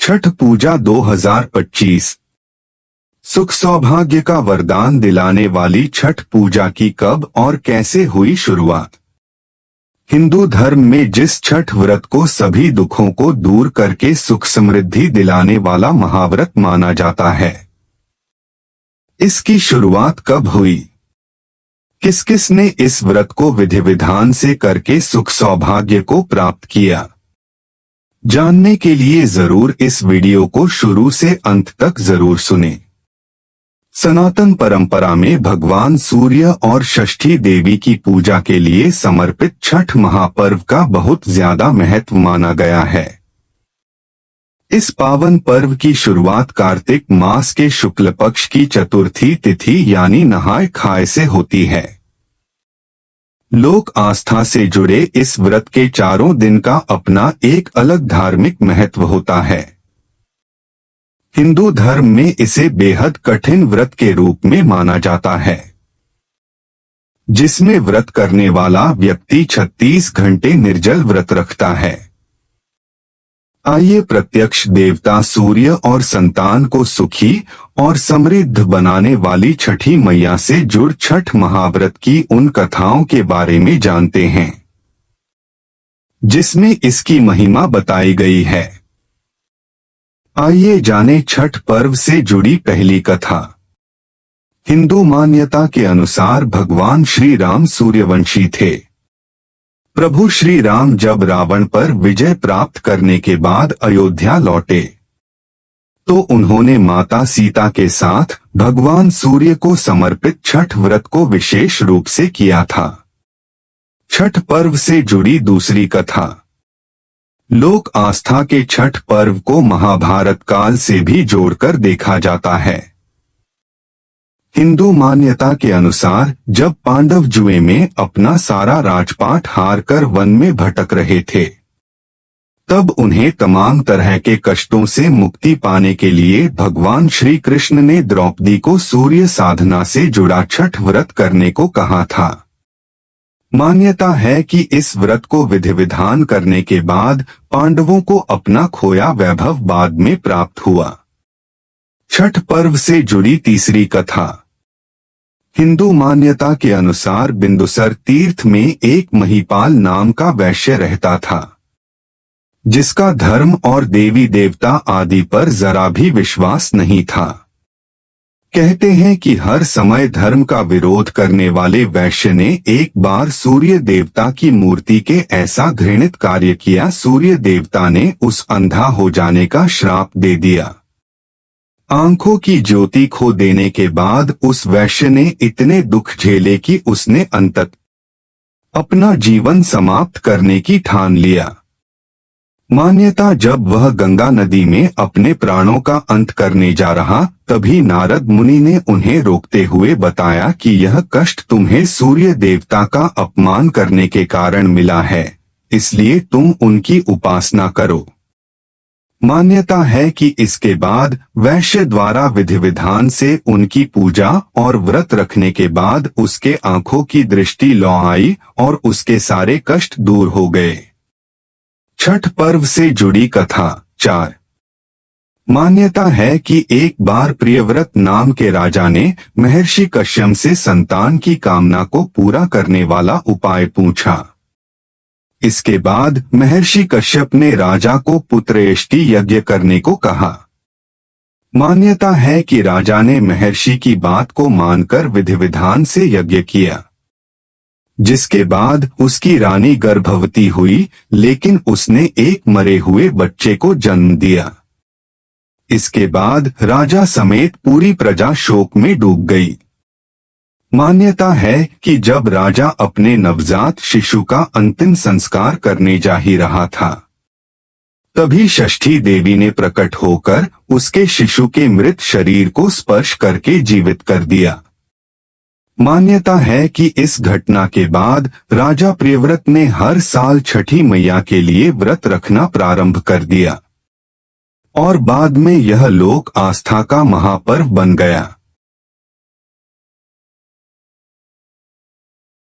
छठ पूजा 2025 सुख सौभाग्य का वरदान दिलाने वाली छठ पूजा की कब और कैसे हुई शुरुआत। हिंदू धर्म में जिस छठ व्रत को सभी दुखों को दूर करके सुख समृद्धि दिलाने वाला महाव्रत माना जाता है, इसकी शुरुआत कब हुई, किस किस ने इस व्रत को विधि विधान से करके सुख सौभाग्य को प्राप्त किया, जानने के लिए जरूर इस वीडियो को शुरू से अंत तक जरूर सुनें। सनातन परंपरा में भगवान सूर्य और षष्ठी देवी की पूजा के लिए समर्पित छठ महापर्व का बहुत ज्यादा महत्व माना गया है। इस पावन पर्व की शुरुआत कार्तिक मास के शुक्ल पक्ष की चतुर्थी तिथि यानी नहाय खाए से होती है। लोक आस्था से जुड़े इस व्रत के चारों दिन का अपना एक अलग धार्मिक महत्व होता है। हिंदू धर्म में इसे बेहद कठिन व्रत के रूप में माना जाता है, जिसमें व्रत करने वाला व्यक्ति 36 घंटे निर्जल व्रत रखता है। आइए प्रत्यक्ष देवता सूर्य और संतान को सुखी और समृद्ध बनाने वाली छठी मैया से जुड़ छठ महाव्रत की उन कथाओं के बारे में जानते हैं, जिसमें इसकी महिमा बताई गई है। आइए जाने छठ पर्व से जुड़ी पहली कथा। हिंदू मान्यता के अनुसार भगवान श्री राम सूर्यवंशी थे। प्रभु श्री राम जब रावण पर विजय प्राप्त करने के बाद अयोध्या लौटे, तो उन्होंने माता सीता के साथ भगवान सूर्य को समर्पित छठ व्रत को विशेष रूप से किया था। छठ पर्व से जुड़ी दूसरी कथा। लोक आस्था के छठ पर्व को महाभारत काल से भी जोड़कर देखा जाता है। हिंदू मान्यता के अनुसार जब पांडव जुए में अपना सारा राजपाट हारकर वन में भटक रहे थे, तब उन्हें तमाम तरह के कष्टों से मुक्ति पाने के लिए भगवान श्री कृष्ण ने द्रौपदी को सूर्य साधना से जुड़ा छठ व्रत करने को कहा था। मान्यता है कि इस व्रत को विधि विधान करने के बाद पांडवों को अपना खोया वैभव बाद में प्राप्त हुआ। छठ पर्व से जुड़ी तीसरी कथा। हिंदू मान्यता के अनुसार बिंदुसर तीर्थ में एक महिपाल नाम का वैश्य रहता था, जिसका धर्म और देवी देवता आदि पर जरा भी विश्वास नहीं था। कहते हैं कि हर समय धर्म का विरोध करने वाले वैश्य ने एक बार सूर्य देवता की मूर्ति के ऐसा घृणित कार्य किया, सूर्य देवता ने उस अंधा हो जाने का श्राप दे दिया। आंखों की ज्योति खो देने के बाद उस वैश्य ने इतने दुख झेले कि उसने अंततः अपना जीवन समाप्त करने की ठान लिया। मान्यता जब वह गंगा नदी में अपने प्राणों का अंत करने जा रहा, तभी नारद मुनि ने उन्हें रोकते हुए बताया कि यह कष्ट तुम्हें सूर्य देवता का अपमान करने के कारण मिला है, इसलिए तुम उनकी उपासना करो। मान्यता है कि इसके बाद वैश्य द्वारा विधि विधान से उनकी पूजा और व्रत रखने के बाद उसके आंखों की दृष्टि लौ आई और उसके सारे कष्ट दूर हो गए। छठ पर्व से जुड़ी कथा 4। मान्यता है कि एक बार प्रियव्रत नाम के राजा ने महर्षि कश्यप से संतान की कामना को पूरा करने वाला उपाय पूछा। इसके बाद महर्षि कश्यप ने राजा को पुत्रेष्टि यज्ञ करने को कहा। मान्यता है कि राजा ने महर्षि की बात को मानकर विधि विधान से यज्ञ किया, जिसके बाद उसकी रानी गर्भवती हुई, लेकिन उसने एक मरे हुए बच्चे को जन्म दिया। इसके बाद राजा समेत पूरी प्रजा शोक में डूब गई। मान्यता है कि जब राजा अपने नवजात शिशु का अंतिम संस्कार करने जा ही रहा था, तभी षष्ठी देवी ने प्रकट होकर उसके शिशु के मृत शरीर को स्पर्श करके जीवित कर दिया। मान्यता है कि इस घटना के बाद राजा प्रियव्रत ने हर साल छठी मैया के लिए व्रत रखना प्रारंभ कर दिया और बाद में यह लोक आस्था का महापर्व बन गया।